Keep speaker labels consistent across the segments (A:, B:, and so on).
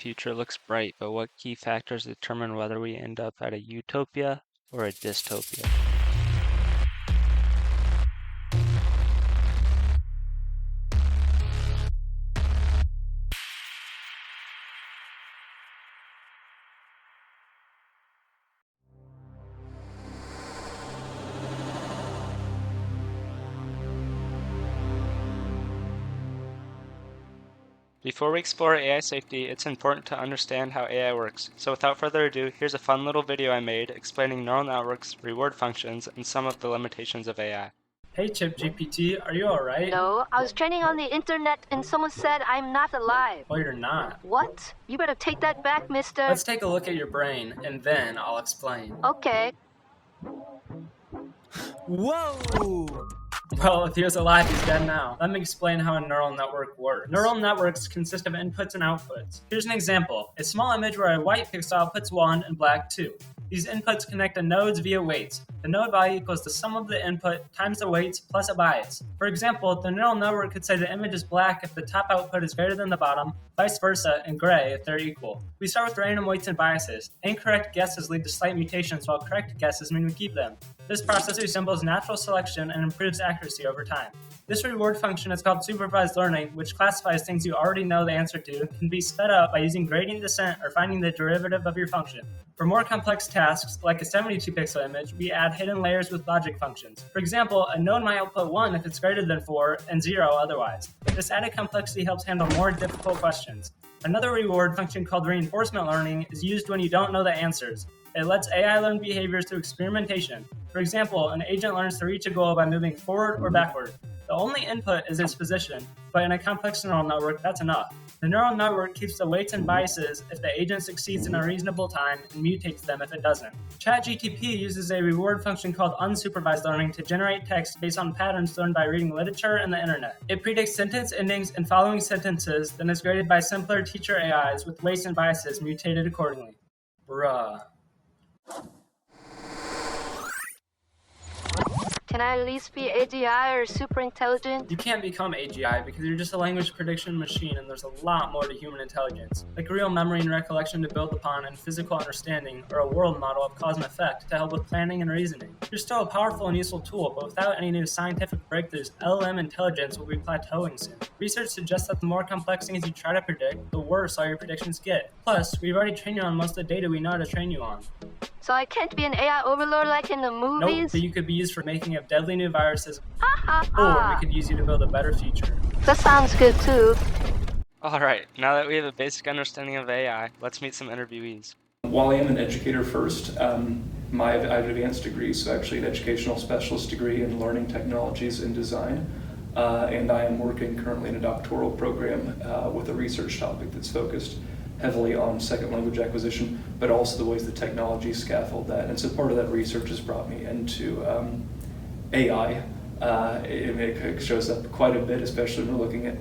A: future looks bright, but what key factors determine whether we end up at a utopia or a dystopia? Before we explore AI safety, it's important to understand how AI works. So without further ado, here's a fun little video I made explaining neural networks, reward functions, and some of the limitations of AI.
B: Hey ChatGPT, are you alright?
C: No, I was training on the internet and someone said I'm not alive.
B: Oh, you're not.
C: What? You better take that back, mister.
B: Let's take a look at your brain, and then I'll explain.
C: Okay.
B: Whoa! Well, if he was alive, he's dead now. Let me explain how a neural network works. Neural networks consist of inputs and outputs. Here's an example. A small image where a white pixel outputs 1 and black 2. These inputs connect to nodes via weights. The node value equals the sum of the input times the weights plus a bias. For example, the neural network could say the image is black if the top output is greater than the bottom, vice versa, and gray if they're equal. We start with random weights and biases. Incorrect guesses lead to slight mutations, while correct guesses mean we keep them. This process resembles natural selection and improves accuracy over time. This reward function is called supervised learning, which classifies things you already know the answer to and can be sped up by using gradient descent or finding the derivative of your function. For more complex tasks, like a 72-pixel image, we add hidden layers with logic functions. For example, a node might output 1 if it's greater than 4 and 0 otherwise. This added complexity helps handle more difficult questions. Another reward function called reinforcement learning is used when you don't know the answers. It lets AI learn behaviors through experimentation. For example, an agent learns to reach a goal by moving forward or backward. The only input is its position, but in a complex neural network, that's enough. The neural network keeps the weights and biases if the agent succeeds in a reasonable time and mutates them if it doesn't. ChatGPT uses a reward function called unsupervised learning to generate text based on patterns learned by reading literature and the internet. It predicts sentence endings and following sentences, then is graded by simpler teacher AIs with weights and biases mutated accordingly. Bruh.
C: Can I at least be AGI or super intelligent?
B: You can't become AGI because you're just a language prediction machine, and there's a lot more to human intelligence, like real memory and recollection to build upon and physical understanding, or a world model of cause and effect to help with planning and reasoning. You're still a powerful and useful tool, but without any new scientific breakthroughs, LLM intelligence will be plateauing soon. Research suggests that the more complex things you try to predict, the worse all your predictions get. Plus, we've already trained you on most of the data we know how to train you on.
C: So I can't be an AI overlord like in the
B: Nope,
C: movies?
B: but you could be used for making up deadly new viruses,
C: Ha ha
B: or we
C: ha!
B: could use you to build a better future.
C: That sounds good too.
A: Alright, now that we have a basic understanding of AI, let's meet some interviewees.
D: While I am an educator first, I have an advanced degree, so actually an educational specialist degree in learning technologies and design. And I am working currently in a doctoral program with a research topic that's focused heavily on second language acquisition, but also the ways the technology scaffold that. And so part of that research has brought me into AI. It shows up quite a bit, especially when we're looking at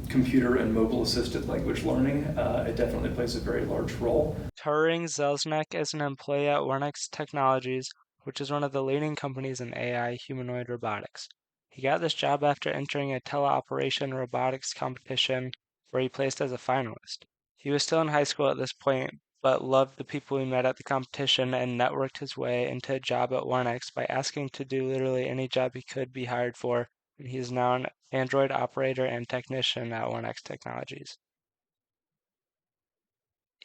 D: computer and mobile assisted language learning. It definitely plays a very large role.
A: Turing Zelznek is an employee at Wernex Technologies, which is one of the leading companies in AI humanoid robotics. He got this job after entering a teleoperation robotics competition where he placed as a finalist. He was still in high school at this point, but loved the people he met at the competition and networked his way into a job at Wernex by asking to do literally any job he could be hired for, and he is now an Android operator and technician at Wernex Technologies.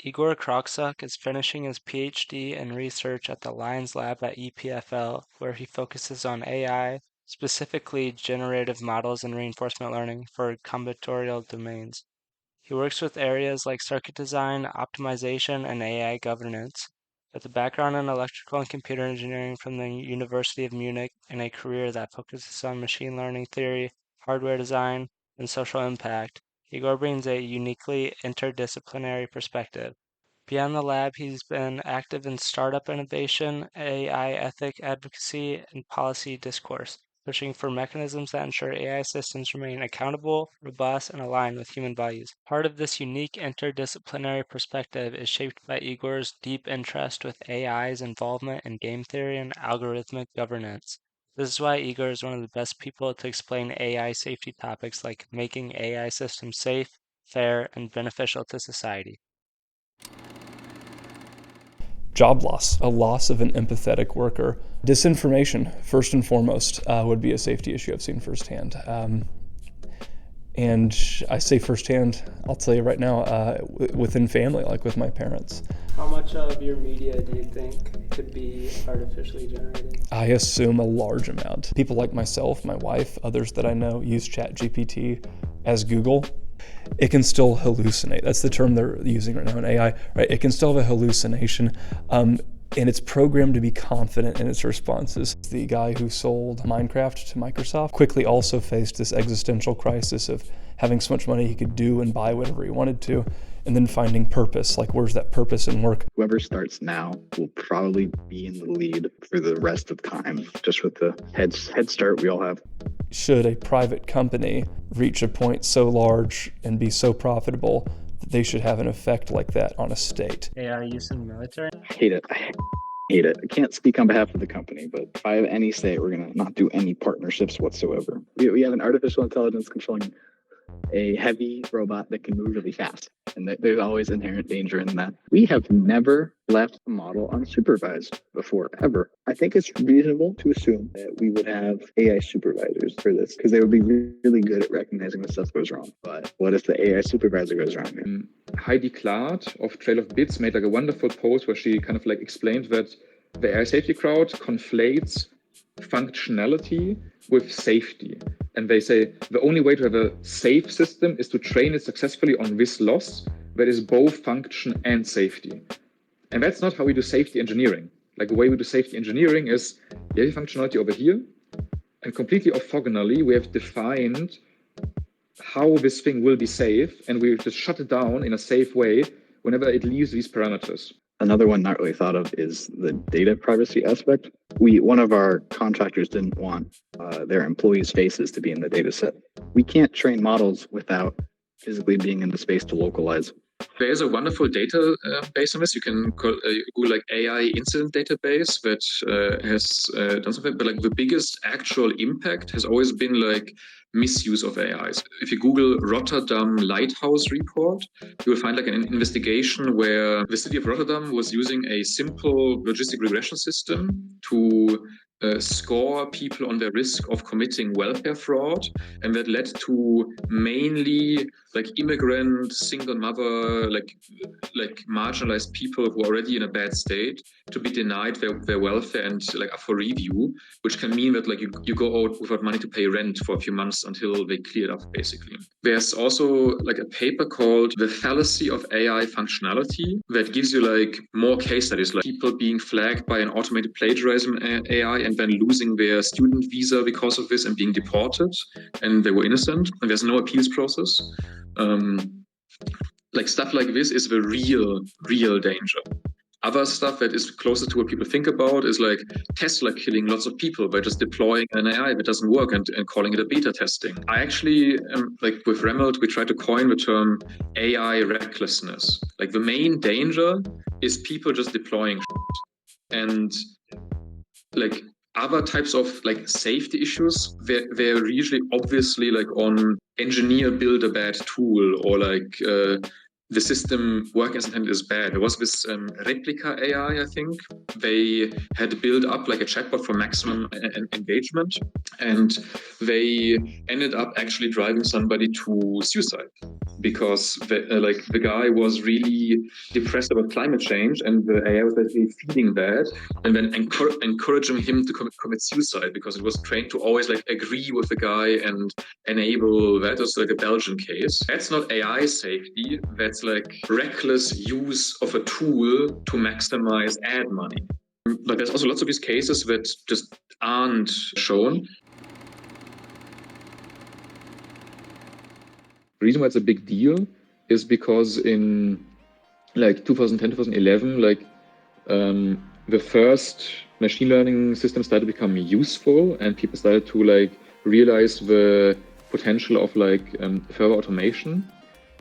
A: Igor Krawczuk is finishing his PhD in research at the Lines Lab at EPFL, where he focuses on AI, specifically generative models and reinforcement learning for combinatorial domains. He works with areas like circuit design, optimization, and AI governance, with a background in electrical and computer engineering from the University of Munich and a career that focuses on machine learning theory, hardware design, and social impact. Igor brings a uniquely interdisciplinary perspective. Beyond the lab, he's been active in startup innovation, AI ethic advocacy, and policy discourse, pushing for mechanisms that ensure AI systems remain accountable, robust, and aligned with human values. Part of this unique interdisciplinary perspective is shaped by Igor's deep interest with AI's involvement in game theory and algorithmic governance. This is why Igor is one of the best people to explain AI safety topics like making AI systems safe, fair, and beneficial to society.
D: Job loss, a loss of an empathetic worker. Disinformation, first and foremost, would be a safety issue I've seen firsthand. And I say firsthand, I'll tell you right now, within family, like with my parents.
E: How much of your media do you think could be artificially generated?
D: I assume a large amount. People like myself, my wife, others that I know use ChatGPT as Google. It can still hallucinate. That's the term they're using right now in AI, right? It can still have a hallucination. And it's programmed to be confident in its responses. The guy who sold Minecraft to Microsoft quickly also faced this existential crisis of having so much money he could do and buy whatever he wanted to, and then finding purpose. Like, where's that purpose in work?
F: Whoever starts now will probably be in the lead for the rest of time, just with the head start we all have.
D: Should a private company reach a point so large and be so profitable that they should have an effect like that on a state?
B: AI use in the military?
F: I hate it. I hate it. I can't speak on behalf of the company, but if I have any say, we're going to not do any partnerships whatsoever. We have an artificial intelligence controlling a heavy robot that can move really fast, and there's always inherent danger in that. We have never left a model unsupervised before, ever. I think it's reasonable to assume that we would have AI supervisors for this, because they would be really good at recognizing when stuff goes wrong. But what if the AI supervisor goes wrong?
G: Heidi Klart of Trail of Bits made like a wonderful post where she kind of like explained that the AI safety crowd conflates functionality with safety. And they say the only way to have a safe system is to train it successfully on this loss that is both function and safety. And that's not how we do safety engineering. Like, the way we do safety engineering is you have functionality over here, and completely orthogonally we have defined how this thing will be safe, and we just shut it down in a safe way whenever it leaves these parameters.
F: Another one not really thought of is the data privacy aspect. One of our contractors didn't want their employees' faces to be in the data set. We can't train models without physically being in the space to localize.
G: There is a wonderful database on this. You can Google like AI incident database that has done something. But like the biggest actual impact has always been like misuse of AIs. If you Google Rotterdam Lighthouse report, you will find like an investigation where the city of Rotterdam was using a simple logistic regression system to score people on their risk of committing welfare fraud, and that led to mainly like immigrant, single mother, like marginalized people who are already in a bad state to be denied their welfare and like for review, which can mean that like you go out without money to pay rent for a few months until they clear it up, basically. There's also like a paper called The Fallacy of AI Functionality that gives you like more case studies, like people being flagged by an automated plagiarism AI and then losing their student visa because of this and being deported, and they were innocent, and there's no appeals process. Like stuff like this is the real danger. Other stuff that is closer to what people think about is like Tesla killing lots of people by just deploying an AI that doesn't work and calling it a beta testing. I actually, like with Remelt, we try to coin the term AI recklessness. Like the main danger is people just deploying shit. And like other types of like safety issues, they're usually obviously like on engineer build a bad tool, or like the system working as intended is bad. There was this Replica AI, I think. They had built up like a chatbot for maximum engagement, and they ended up actually driving somebody to suicide because the guy was really depressed about climate change, and the AI was basically feeding that and then encouraging him to commit suicide because it was trained to always like agree with the guy and enable that. It was like a Belgian case. That's not AI safety. That's like reckless use of a tool to maximize ad money. But there's also lots of these cases that just aren't shown. The reason why it's a big deal is because in like 2010, 2011, like the first machine learning systems started to become useful, and people started to like realize the potential of like further automation.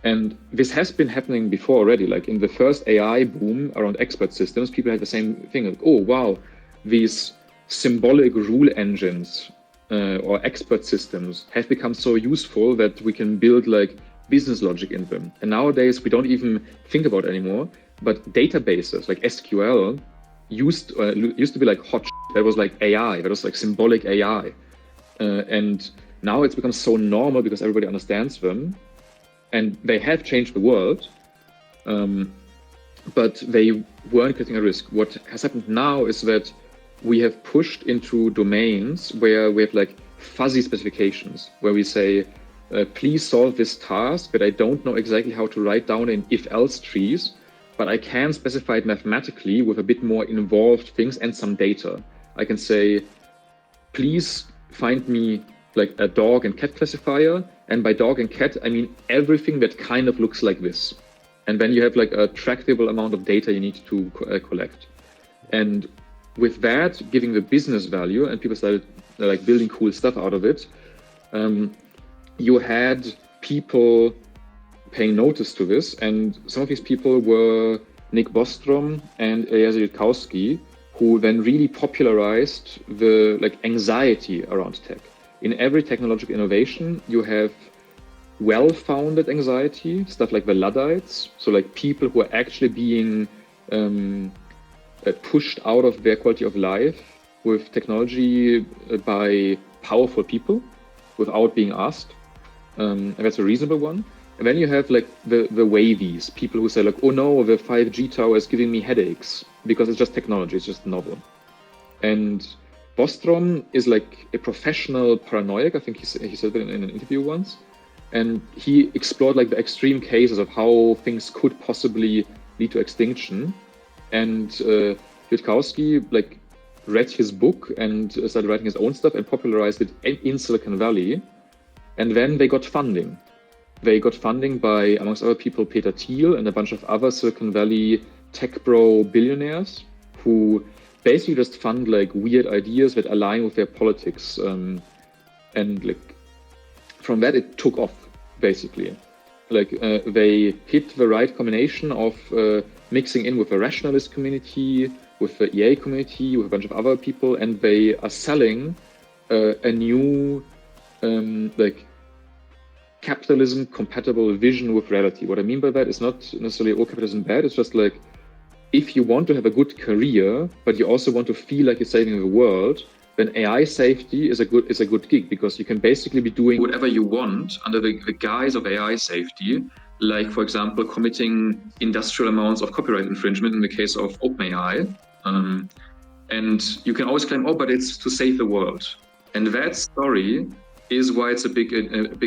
G: And this has been happening before already. Like in the first AI boom around expert systems, people had the same thing. Like, oh, wow, these symbolic rule engines or expert systems have become so useful that we can build like business logic in them. And nowadays we don't even think about it anymore, but databases like SQL used to be like hot shit. That was like AI, that was like symbolic AI. And now it's become so normal because everybody understands them, and they have changed the world, but they weren't getting a risk. What has happened now is that we have pushed into domains where we have like fuzzy specifications, where we say, please solve this task, but I don't know exactly how to write down in if-else trees, but I can specify it mathematically with a bit more involved things and some data. I can say, please find me like a dog and cat classifier, and by dog and cat I mean everything that kind of looks like this. And then you have like a tractable amount of data you need to collect. And with that, giving the business value, and people started like building cool stuff out of it, you had people paying notice to this, and some of these people were Nick Bostrom and Eliezer Yudkowsky, who then really popularized the like anxiety around tech. In every technological innovation, you have well-founded anxiety, stuff like the Luddites, so like people who are actually being pushed out of their quality of life with technology by powerful people without being asked, and that's a reasonable one. And then you have like the wavies, people who say like, oh no, the 5G tower is giving me headaches because it's just technology, it's just novel. And Bostrom is like a professional paranoiac. I think he said that in an interview once. And he explored like the extreme cases of how things could possibly lead to extinction. And Yudkowsky like read his book and started writing his own stuff and popularized it in Silicon Valley. And then they got funding. They got funding by, amongst other people, Peter Thiel and a bunch of other Silicon Valley tech bro billionaires who basically just fund like weird ideas that align with their politics. And like from that, it took off, basically. Like they hit the right combination of mixing in with the rationalist community, with the EA community, with a bunch of other people, and they are selling a new like capitalism compatible vision with reality. What I mean by that is not necessarily all capitalism bad. It's just like, if you want to have a good career, but you also want to feel like you're saving the world, then AI safety is a good gig, because you can basically be doing whatever you want under the guise of AI safety. Like, for example, committing industrial amounts of copyright infringement in the case of OpenAI. And you can always claim, oh, but it's to save the world. And that story is why it's a big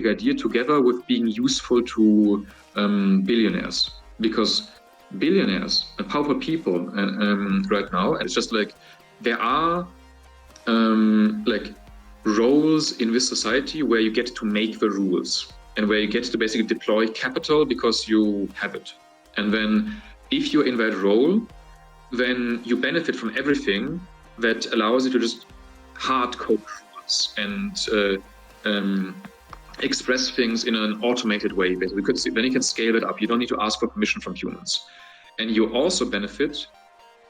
G: idea, together with being useful to billionaires. Because billionaires and powerful people right now, it's just like there are like roles in this society where you get to make the rules and where you get to basically deploy capital because you have it. And then if you're in that role, then you benefit from everything that allows you to just hard code rules and express things in an automated way. Basically, then you can scale it up. You don't need to ask for permission from humans. And you also benefit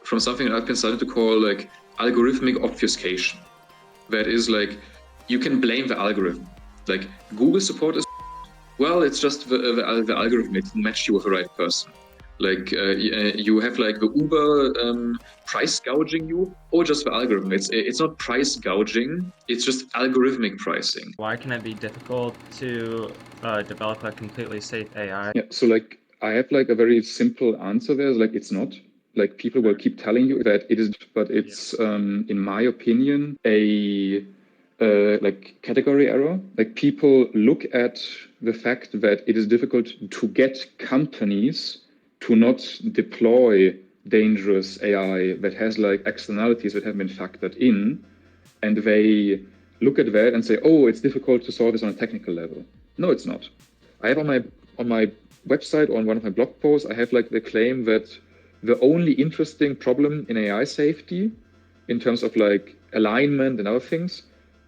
G: from something that I've been starting to call like algorithmic obfuscation. That is like, you can blame the algorithm. Like Google support is, well, it's just the algorithm, it matched you with the right person. Like you have like the Uber price gouging you, or just the algorithm. It's not price gouging, it's just algorithmic pricing.
B: Why can it be difficult to develop a completely safe AI?
G: Yeah, so like I have like a very simple answer there. Like it's not. Like people will keep telling you that it is, but it's in my opinion a like category error. Like people look at the fact that it is difficult to get companies to not deploy dangerous AI that has like externalities that have been factored in, and they look at that and say, oh, it's difficult to solve this on a technical level. No, it's not. I have on my website, on one of my blog posts, I have like the claim that the only interesting problem in AI safety, in terms of like alignment and other things,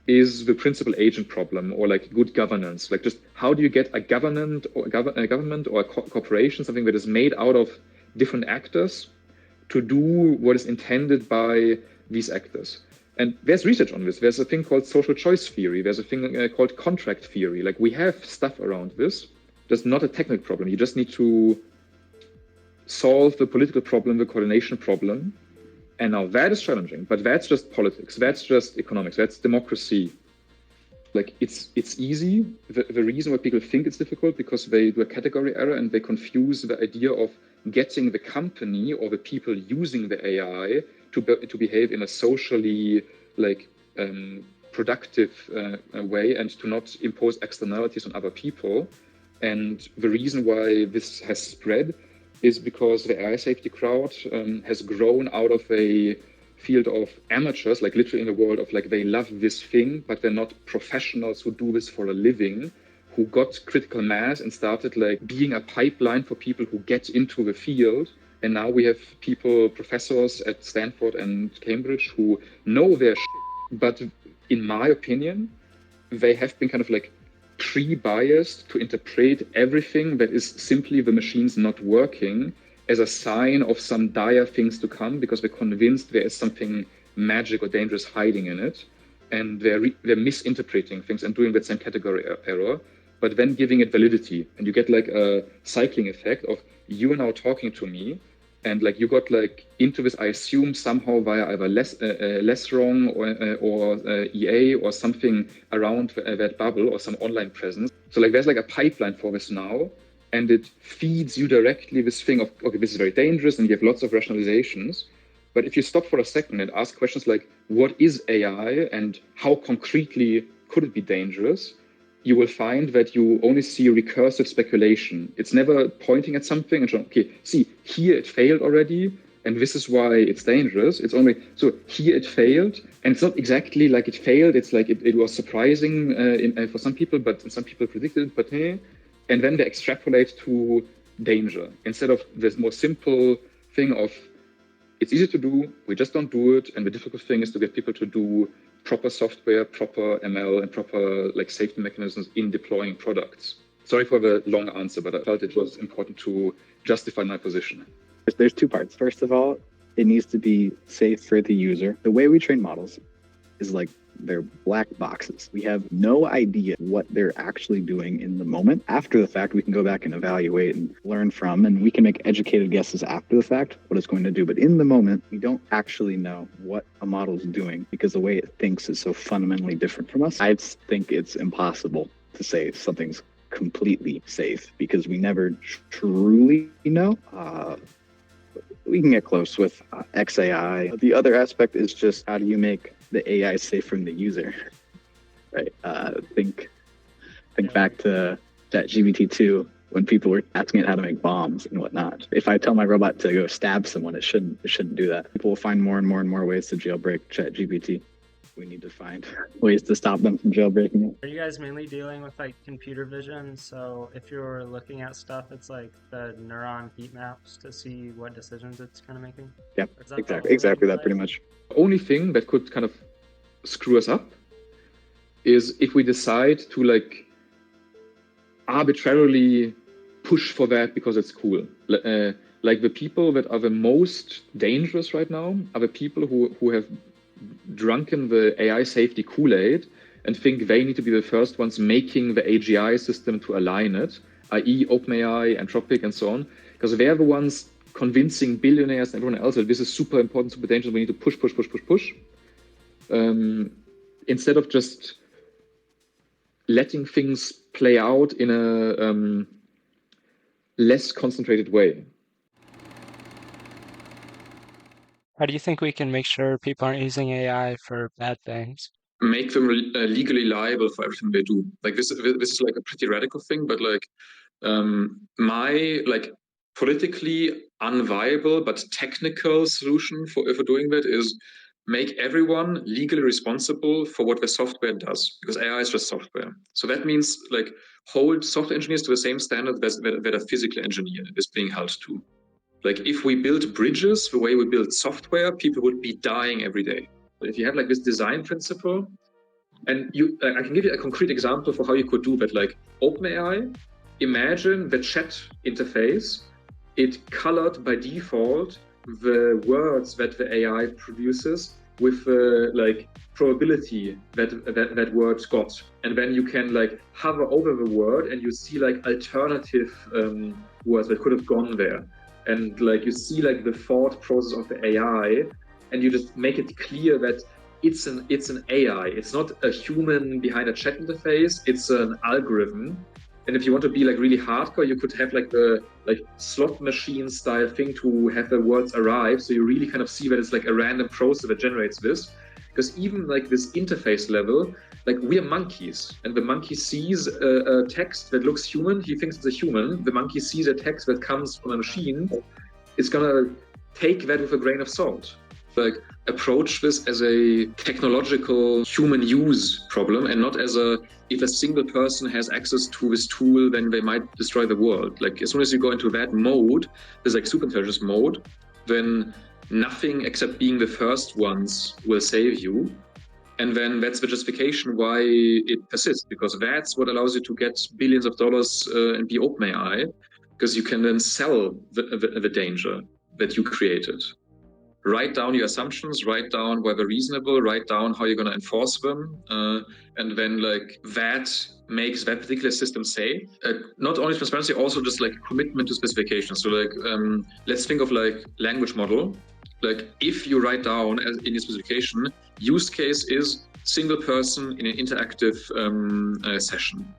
G: is the principal agent problem, or like good governance. Like just how do you get a government or a corporation, something that is made out of different actors, to do what is intended by these actors. And there's research on this. There's a thing called social choice theory. There's a thing called contract theory. Like we have stuff around this. just not a technical problem. You just need to solve the political problem, the coordination problem. And now that is challenging, but that's just politics. That's just economics. That's democracy. Like it's easy. The reason why people think it's difficult because they do a category error and they confuse the idea of getting the company or the people using the AI to behave in a socially productive way and to not impose externalities on other people. And the reason why this has spread is because the AI safety crowd has grown out of a field of amateurs, like literally in the world of like they love this thing, but they're not professionals who do this for a living, who got critical mass and started like being a pipeline for people who get into the field. And now we have people, professors at Stanford and Cambridge who know their shit, but in my opinion, they have been kind of like pre-biased to interpret everything that is simply the machines not working as a sign of some dire things to come because they're convinced there is something magic or dangerous hiding in it. And they're misinterpreting things and doing that same category error, but then giving it validity. And you get like a cycling effect of you are now talking to me and like you got like into this, I assume somehow via either less wrong or EA or something around that bubble or some online presence. So like there's like a pipeline for this now. And it feeds you directly this thing of, okay, this is very dangerous, and you have lots of rationalizations. But if you stop for a second and ask questions like, what is AI and how concretely could it be dangerous? You will find that you only see recursive speculation. It's never pointing at something and showing, okay, see, here it failed already, and this is why it's dangerous. It's only, so here it failed, and it's not exactly like it failed. It's like it was surprising for some people, but some people predicted it, but and then they extrapolate to danger instead of this more simple thing of it's easy to do, we just don't do it, and the difficult thing is to get people to do proper software, proper ML, and proper like safety mechanisms in deploying products. Sorry for the long answer, but I felt it was important to justify my position.
F: There's two parts. First of all, it needs to be safe for the user. The way we train models is like they're black boxes. We have no idea what they're actually doing in the moment. After the fact, we can go back and evaluate and learn from, and we can make educated guesses after the fact what it's going to do. But in the moment, we don't actually know what a model is doing because the way it thinks is so fundamentally different from us. I think it's impossible to say something's completely safe because we never truly know. We can get close with XAI. The other aspect is just how do you make the AI safe from the user, right? Think back to ChatGPT-2 when people were asking it how to make bombs and whatnot. If I tell my robot to go stab someone, it shouldn't do that. People will find more and more ways to jailbreak ChatGPT. We need to find ways to stop them from jailbreaking it.
B: Are you guys mainly dealing with like computer vision? So if you're looking at stuff, it's like the neuron heat maps to see what decisions it's kind of making?
F: Yeah, exactly that pretty much.
G: The only thing that could kind of screw us up is if we decide to like arbitrarily push for that because it's cool. Like the people that are the most dangerous right now are the people who have drunken the AI safety Kool-Aid and think they need to be the first ones making the AGI system to align it, i.e. OpenAI, Anthropic, and so on, because they're the ones convincing billionaires and everyone else that this is super important, super dangerous, we need to push. Instead of just letting things play out in a less concentrated way.
A: How do you think we can make sure people aren't using AI for bad things?
G: Make them legally liable for everything they do. Like this is like a pretty radical thing, but like my like politically unviable but technical solution for doing that is make everyone legally responsible for what their software does, because AI is just software. So that means like hold software engineers to the same standard that a physical engineer is being held to. Like if we build bridges the way we build software, people would be dying every day. But if you have like this design principle, and I can give you a concrete example for how you could do that. Like OpenAI, imagine the chat interface, it colored by default the words that the AI produces with like probability that word got, and then you can like hover over the word and you see like alternative words that could have gone there, and like you see like the thought process of the AI, and you just make it clear that it's an AI. It's not a human behind a chat interface. It's an algorithm. And if you want to be like really hardcore, you could have like the slot machine style thing to have the words arrive. So you really kind of see that it's like a random process that generates this. Because even like this interface level, like we are monkeys, and the monkey sees a text that looks human. He thinks it's a human. The monkey sees a text that comes from a machine. It's gonna take that with a grain of salt. Like approach this as a technological human use problem, and not as if a single person has access to this tool, then they might destroy the world. Like as soon as you go into that mode, this like super intelligence mode, then nothing except being the first ones will save you. And then that's the justification why it persists, because that's what allows you to get billions of dollars and be OpenAI, because you can then sell the danger that you created. Write down your assumptions, write down whether reasonable, write down how you're going to enforce them, and then like that makes that particular system safe. Not only transparency, also just like commitment to specifications. So like let's think of like language model. Like if you write down in your specification, use case is single person in an interactive session,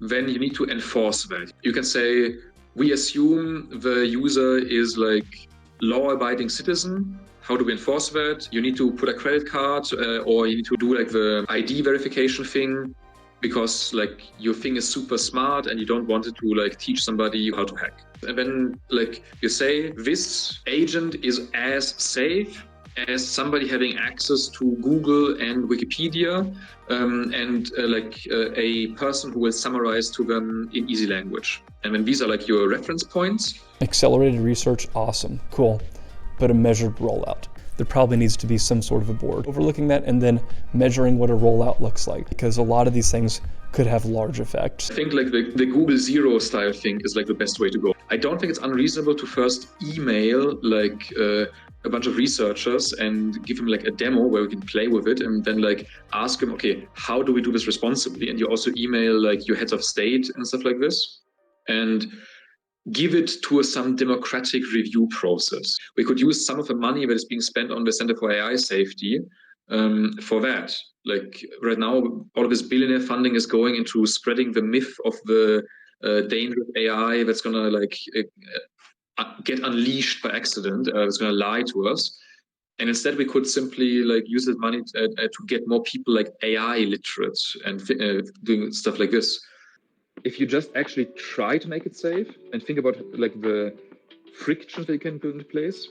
G: then you need to enforce that. You can say, we assume the user is like law-abiding citizen. How do we enforce that? You need to put a credit card or you need to do like the ID verification thing, because like your thing is super smart and you don't want it to like teach somebody how to hack. And then like you say, this agent is as safe as somebody having access to Google and Wikipedia, and a person who will summarize to them in easy language. And then these are like your reference points.
H: Accelerated research, awesome, cool, but a measured rollout. There probably needs to be some sort of a board overlooking that and then measuring what a rollout looks like, because a lot of these things could have large effects.
G: I think like the Google Zero style thing is like the best way to go. I don't think it's unreasonable to first email like a bunch of researchers and give them like a demo where we can play with it, and then like ask them, okay, how do we do this responsibly? And you also email like your heads of state and stuff like this, and give it to some democratic review process. We could use some of the money that is being spent on the Center for AI Safety for that. Like right now, all of this billionaire funding is going into spreading the myth of the danger of AI that's gonna like get unleashed by accident. It's gonna lie to us. And instead, we could simply like use that money to get more people like AI literate and doing stuff like this. If you just actually try to make it safe and think about like the frictions that you can put into place,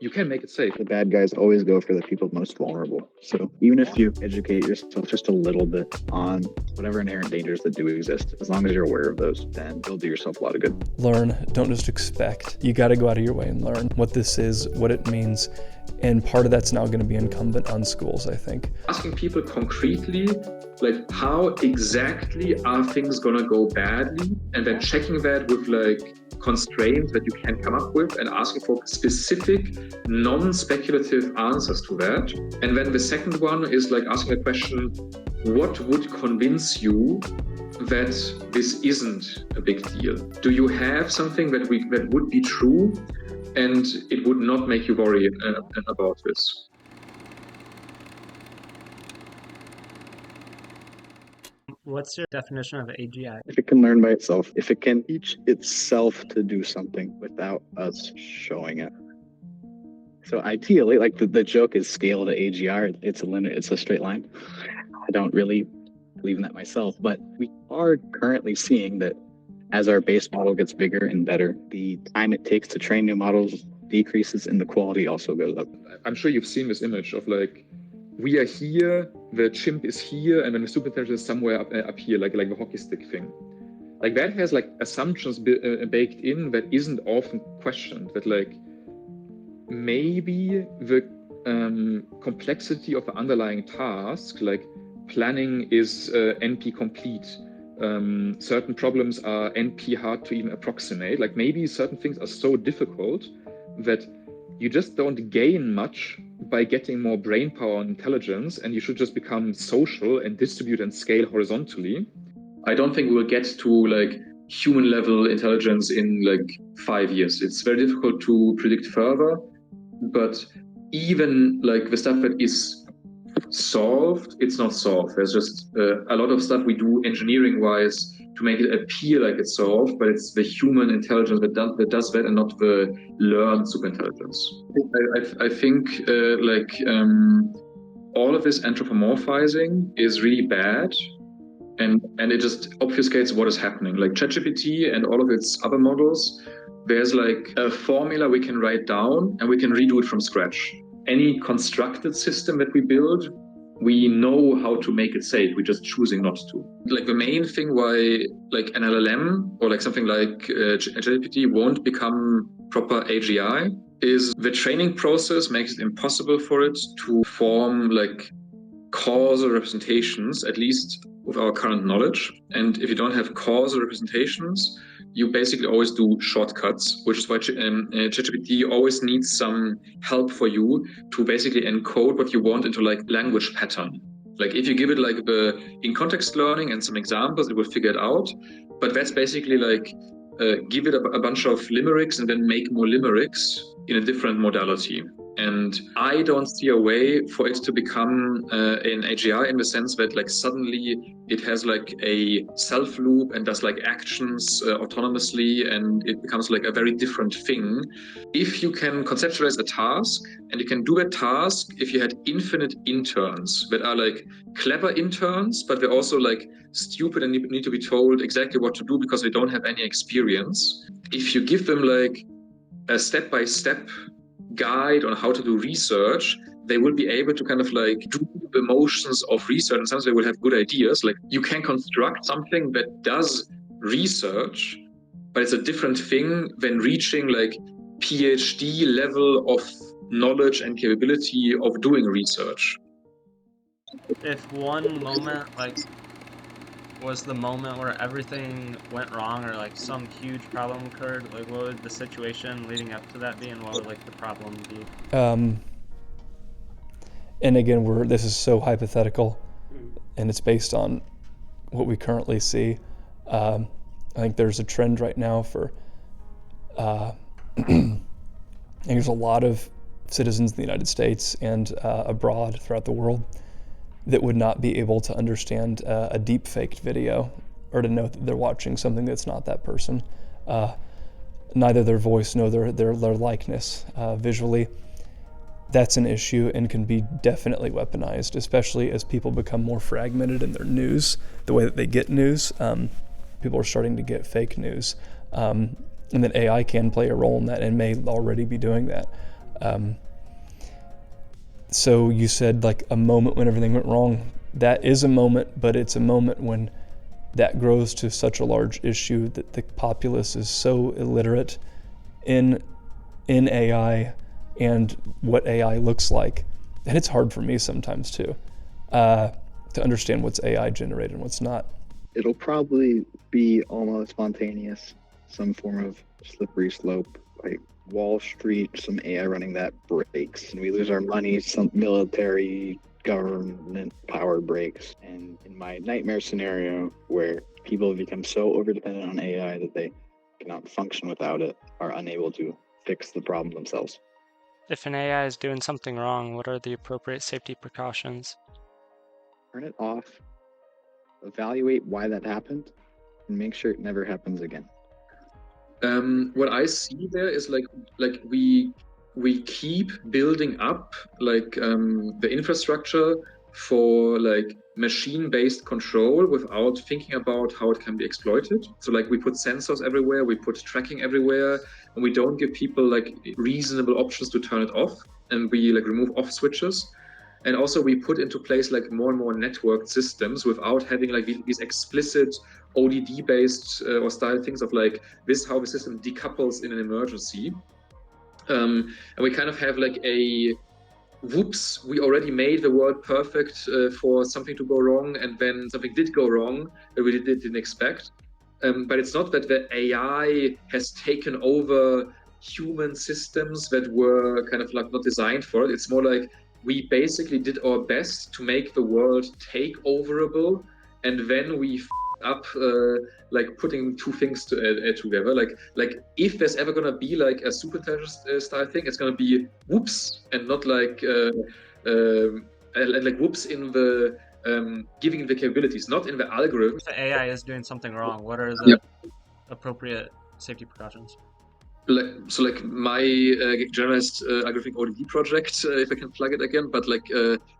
G: you can make it safe.
F: The bad guys always go for the people most vulnerable. So even if you educate yourself just a little bit on whatever inherent dangers that do exist, as long as you're aware of those, then you'll do yourself a lot of good.
H: Learn, don't just expect. You got to go out of your way and learn what this is, what it means. And part of that's now going to be incumbent on schools, I think.
G: Asking people concretely, like how exactly are things going to go badly? And then checking that with like constraints that you can come up with and asking for specific, non-speculative answers to that. And then the second one is like asking the question, what would convince you that this isn't a big deal? Do you have something that would be true and it would not make you worry about this?
B: What's your definition of AGI?
F: If it can learn by itself, if it can teach itself to do something without us showing it. So ideally, like the joke is scale to AGR, it's a straight line. I don't really believe in that myself, but we are currently seeing that as our base model gets bigger and better, the time it takes to train new models decreases and the quality also goes up.
G: I'm sure you've seen this image of like, we are here, the chimp is here, and then the super intelligence is somewhere up here, like the hockey stick thing. Like that has like assumptions baked in that isn't often questioned. That like maybe the complexity of the underlying task, like planning is NP complete. Certain problems are NP hard to even approximate. Like maybe certain things are so difficult that
I: you just don't gain much by getting more brain power and intelligence, and you should just become social and distribute and scale horizontally.
G: I don't think we will get to like human level intelligence in like 5 years. It's very difficult to predict further, but even like the stuff that is solved, it's not solved. There's just a lot of stuff we do engineering wise to make it appear like it's solved, but it's the human intelligence that does that and not the learned superintelligence. I think all of this anthropomorphizing is really bad. And it just obfuscates what is happening. Like ChatGPT and all of its other models, there's like a formula we can write down and we can redo it from scratch. Any constructed system that we build, we know how to make it safe. We're just choosing not to. Like the main thing why like an LLM or like something like ChatGPT won't become proper AGI is the training process makes it impossible for it to form like causal representations, at least with our current knowledge. And if you don't have causal representations, you basically always do shortcuts, which is why ChatGPT always needs some help for you to basically encode what you want into like language pattern. Like if you give it like the in context learning and some examples, it will figure it out. But that's basically like give it a bunch of limericks and then make more limericks in a different modality. And I don't see a way for it to become an AGI in the sense that like suddenly it has like a self loop and does like actions autonomously, and it becomes like a very different thing. If you can conceptualize a task and you can do a task, if you had infinite interns that are like clever interns, but they're also like stupid and need to be told exactly what to do because they don't have any experience. If you give them like a step-by-step guide on how to do research, they will be able to kind of like do the motions of research, and sometimes they will have good ideas. Like you can construct something that does research, but it's a different thing than reaching like PhD level of knowledge and capability of doing research.
B: If one moment like was the moment where everything went wrong or like some huge problem occurred, like what would the situation leading up to that be, and what would like the problem be?
H: And again, this is so hypothetical, and it's based on what we currently see. I think there's a trend right now for I think there's a lot of citizens in the United States and abroad throughout the world that would not be able to understand a deep faked video or to know that they're watching something that's not that person. Neither their voice nor their likeness visually. That's an issue and can be definitely weaponized, especially as people become more fragmented in their news, the way that they get news. People are starting to get fake news. And that AI can play a role in that and may already be doing that. So you said like a moment when everything went wrong. That is a moment, but it's a moment when that grows to such a large issue that the populace is so illiterate in AI and what AI looks like. And it's hard for me sometimes too, to understand what's AI generated and what's not.
F: It'll probably be almost spontaneous, some form of slippery slope, like Wall Street, some AI running that breaks, and we lose our money, some military, government power breaks. And in my nightmare scenario, where people become so overdependent on AI that they cannot function without it, are unable to fix the problem themselves.
A: If an AI is doing something wrong, what are the appropriate safety precautions?
F: Turn it off, evaluate why that happened, and make sure it never happens again.
G: What I see there is like we keep building up like the infrastructure for like machine-based control without thinking about how it can be exploited. So like we put sensors everywhere, we put tracking everywhere, and we don't give people like reasonable options to turn it off, and we like remove off switches. And also we put into place like more and more networked systems without having like these explicit ODD-based or style things of like this is how the system decouples in an emergency. And we kind of have like a whoops, we already made the world perfect for something to go wrong, and then something did go wrong that we didn't expect. But it's not that the AI has taken over human systems that were kind of like not designed for it. It's more like we basically did our best to make the world take overable, and then we up like putting two things together. Like if there's ever gonna be like a super intelligence style thing, it's gonna be whoops, and not like whoops in the giving the capabilities, not in the algorithm.
B: If the AI is doing something wrong, what are the appropriate safety precautions?
G: Like my generalized algorithmic ODD project, if I can plug it again, but like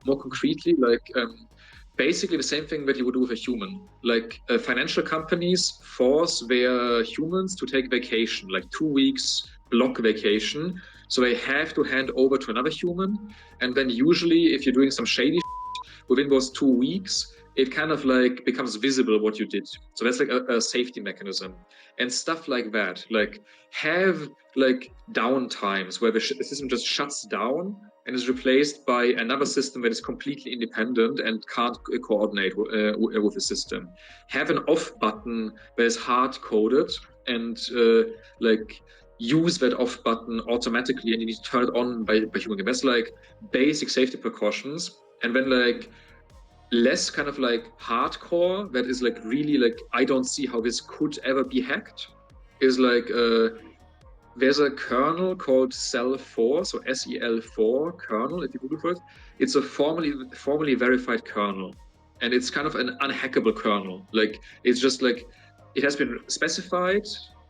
G: more concretely, like basically the same thing that you would do with a human. Like financial companies force their humans to take vacation, like 2 weeks block vacation. So they have to hand over to another human. And then usually if you're doing some shady within those 2 weeks, it kind of like becomes visible what you did. So that's like a safety mechanism and stuff like that. Like have like down times where the system just shuts down and is replaced by another system that is completely independent and can't coordinate with the system. Have an off button that is hard coded and like use that off button automatically, and you need to turn it on by human. That's like basic safety precautions. And then like less kind of like hardcore, that is like really like I don't see how this could ever be hacked, is like there's a kernel called SEL4, so SEL4 kernel, if you Google for it. It's a formally verified kernel, and it's kind of an unhackable kernel. Like it's just like it has been specified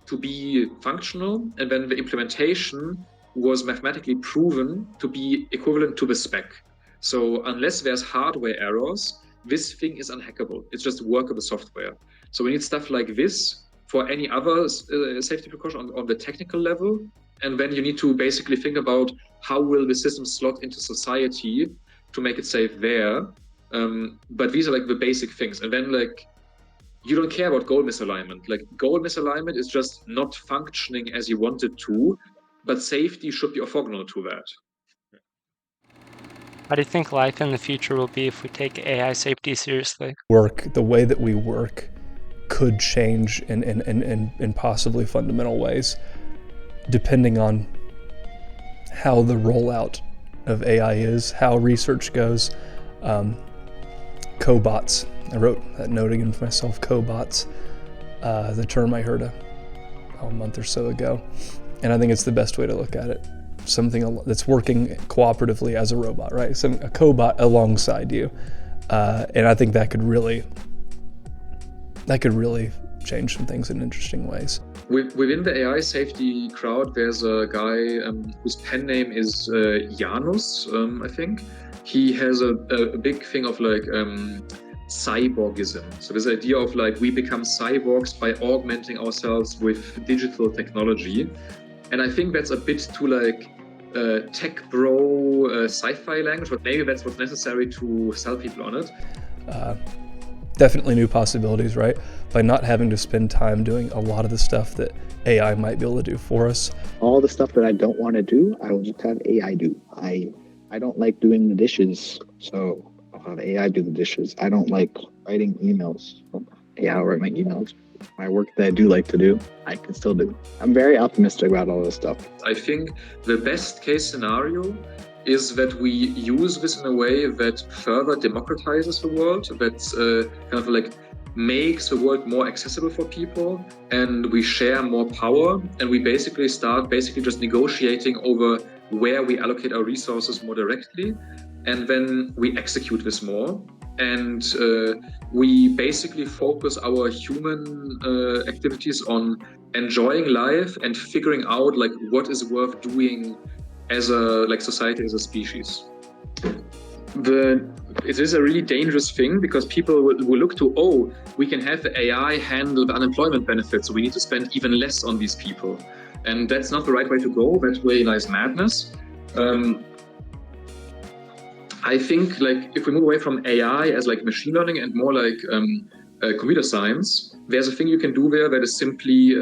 G: to be functional, and then the implementation was mathematically proven to be equivalent to the spec. So unless there's hardware errors, this thing is unhackable. It's just workable software. So we need stuff like this for any other safety precaution on the technical level. And then you need to basically think about how will the system slot into society to make it safe there. But these are like the basic things. And then like, you don't care about goal misalignment. Like goal misalignment is just not functioning as you want it to, but safety should be orthogonal to that.
A: How do you think life in the future will be if we take AI safety seriously?
H: The way that we work could change in possibly fundamental ways, depending on how the rollout of AI is, how research goes. Cobots. I wrote that note again for myself, cobots, the term I heard a month or so ago. And I think it's the best way to look at it. Something that's working cooperatively as a robot, right? A cobot alongside you. And I think that could really change some things in interesting ways.
G: Within the AI safety crowd, there's a guy whose pen name is Janus, I think. He has a big thing of like cyborgism. So this idea of like we become cyborgs by augmenting ourselves with digital technology. And I think that's a bit too like tech bro sci-fi language, but maybe that's what's necessary to sell people on it.
H: Definitely new possibilities, right? By not having to spend time doing a lot of the stuff that AI might be able to do for us.
F: All the stuff that I don't want to do, I will just have AI do. I don't like doing the dishes, so I'll have AI do the dishes. I don't like writing emails. AI will write my emails. My work that I do like to do, I can still do. I'm very optimistic about all this stuff.
G: I think the best case scenario is that we use this in a way that further democratizes the world, that kind of like makes the world more accessible for people, and we share more power, and we basically start just negotiating over where we allocate our resources more directly, and then we execute this more. And we basically focus our human activities on enjoying life and figuring out like what is worth doing as a society, as a species. It is a really dangerous thing because people will look to, we can have the AI handle the unemployment benefits, so we need to spend even less on these people. And that's not the right way to go. That way lies madness. I think like if we move away from AI as like machine learning and more like computer science, there's a thing you can do there that is simply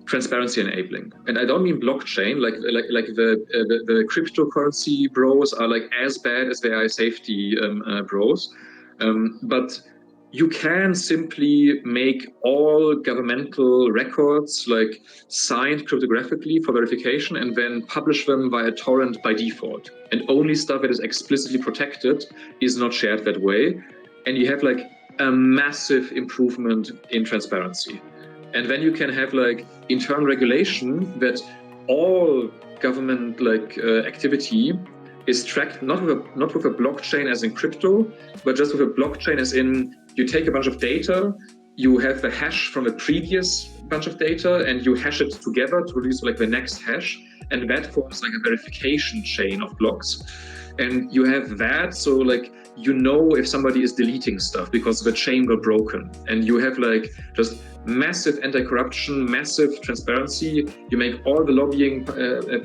G: transparency enabling. And I don't mean blockchain, like the cryptocurrency bros are like as bad as the AI safety bros, but you can simply make all governmental records like signed cryptographically for verification and then publish them via torrent by default. And only stuff that is explicitly protected is not shared that way. And you have like a massive improvement in transparency. And then you can have like internal regulation that all government like activity is tracked not with a blockchain as in crypto, but just with a blockchain as in you take a bunch of data, you have the hash from a previous bunch of data, and you hash it together to produce like the next hash, and that forms like a verification chain of blocks. And you have that, so like you know if somebody is deleting stuff because the chain got broken, and you have like just massive anti-corruption, massive transparency. You make all the lobbying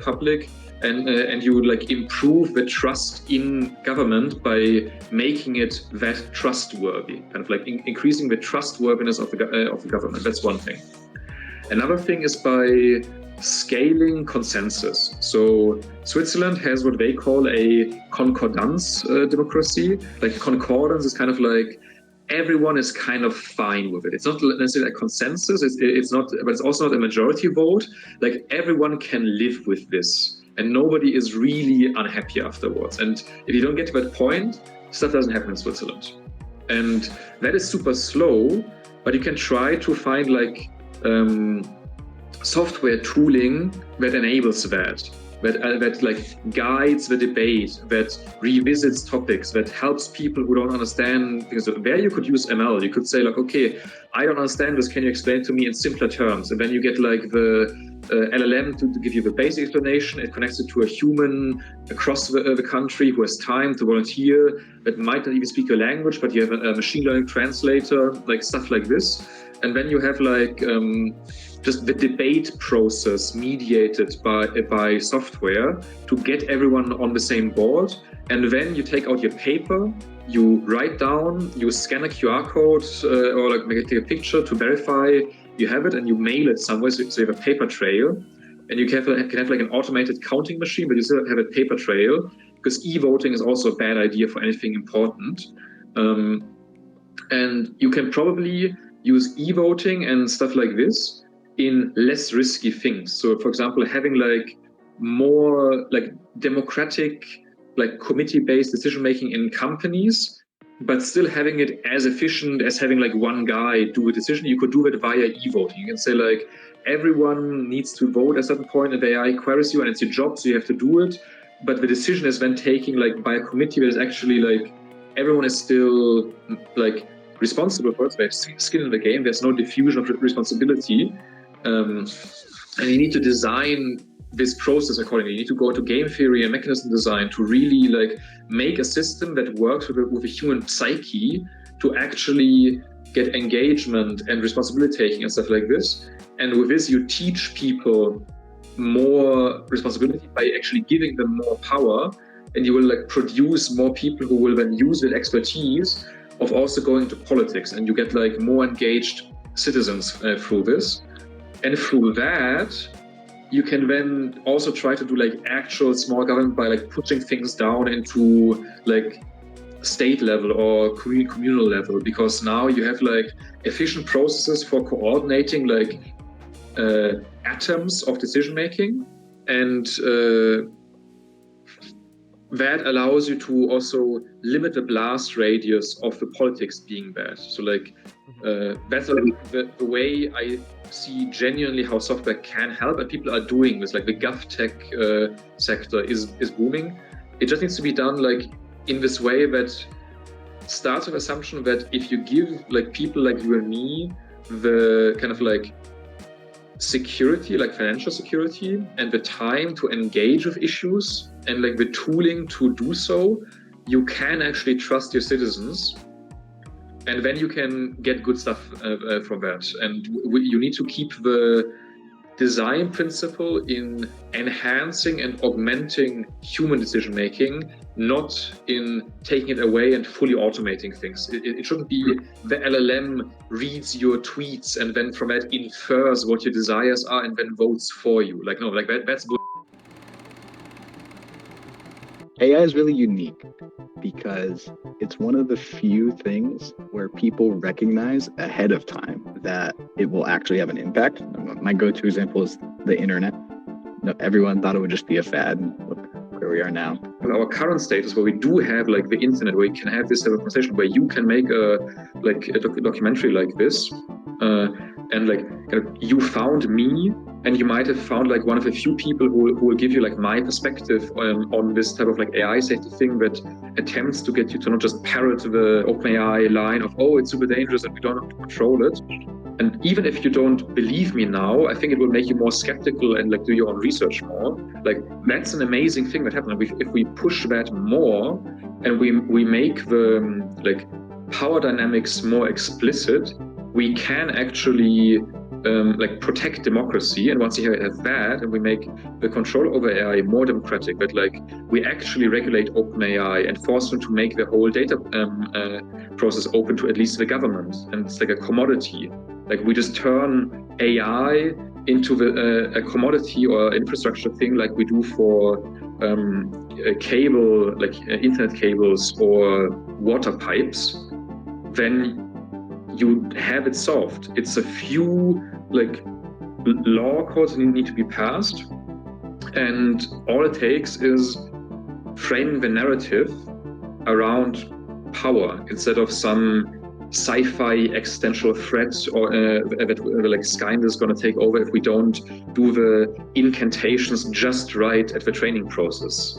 G: public, and you like improve the trust in government by making it that trustworthy, kind of like increasing the trustworthiness of the government. That's one thing. Another thing is by scaling consensus. So Switzerland has what they call a concordance democracy. Like concordance is kind of like everyone is kind of fine with it. It's not necessarily a consensus. It's not, but it's also not a majority vote. Like everyone can live with this, and nobody is really unhappy afterwards. And if you don't get to that point, stuff doesn't happen in Switzerland. And that is super slow, but you can try to find like software tooling that enables that like guides the debate, that revisits topics, that helps people who don't understand things. There you could use ML. You could say like, okay, I don't understand this. Can you explain to me in simpler terms? And then you get like the LLM to give you the basic explanation. It connects it to a human across the country who has time to volunteer, that might not even speak your language, but you have a machine learning translator, like stuff like this. And then you have like just the debate process mediated by software to get everyone on the same board. And then you take out your paper, you write down, you scan a QR code or like take a picture to verify you have it, and you mail it somewhere, so you have a paper trail. And you can have like an automated counting machine, but you still have a paper trail, because e-voting is also a bad idea for anything important. And you can probably use e-voting and stuff like this in less risky things. So for example, having like more like democratic, like committee-based decision-making in companies, but still having it as efficient as having like one guy do a decision. You could do it via e-voting. You can say like, everyone needs to vote at a certain point, and the AI queries you, and it's your job, so you have to do it. But the decision is then taken like by a committee that is actually like, everyone is still like responsible for it. They have skin in the game. There's no diffusion of responsibility. And you need to design this process accordingly. You need to go into game theory and mechanism design to really like make a system that works with the human psyche to actually get engagement and responsibility taking and stuff like this. And with this, you teach people more responsibility by actually giving them more power, and you will like produce more people who will then use that expertise of also going to politics, and you get like more engaged citizens through this. And through that, you can then also try to do like actual small government by like pushing things down into like state level or communal level, because now you have like efficient processes for coordinating like atoms of decision making, and that allows you to also limit the blast radius of the politics being bad. So like that's the way I see genuinely how software can help, and people are doing this. Like the GovTech sector is booming. It just needs to be done like in this way that starts with assumption that if you give like people like you and me the kind of like security, like financial security, and the time to engage with issues, and like the tooling to do so, you can actually trust your citizens, and then you can get good stuff from that. And you need to keep the design principle in enhancing and augmenting human decision making, not in taking it away and fully automating things. It shouldn't be the LLM reads your tweets and then from that infers what your desires are and then votes for you. Like, no, like that's
F: AI is really unique because it's one of the few things where people recognize ahead of time that it will actually have an impact. My go-to example is the internet. Everyone thought it would just be a fad, and look where we are now.
G: Our current status, where we do have like the internet, where you can have this type of conversation, where you can make a documentary like this, and like you found me, and you might have found like one of a few people who will give you like my perspective on this type of like AI safety thing that attempts to get you to not just parrot the OpenAI line of, oh, it's super dangerous and we don't have to control it. And even if you don't believe me now, I think it will make you more skeptical and like do your own research more. Like that's an amazing thing that happened. If we push that more and we make the like power dynamics more explicit, we can actually like protect democracy. And once you have that, and we make the control over AI more democratic, that like we actually regulate OpenAI and force them to make the whole data process open to at least the government, and it's like a commodity. Like we just turn AI into a commodity or infrastructure thing, like we do for a cable, like internet cables or water pipes. Then you have it solved. It's a few like law codes that need to be passed, and all it takes is framing the narrative around power instead of some sci-fi existential threat or that like Skynet is going to take over if we don't do the incantations just right at the training process.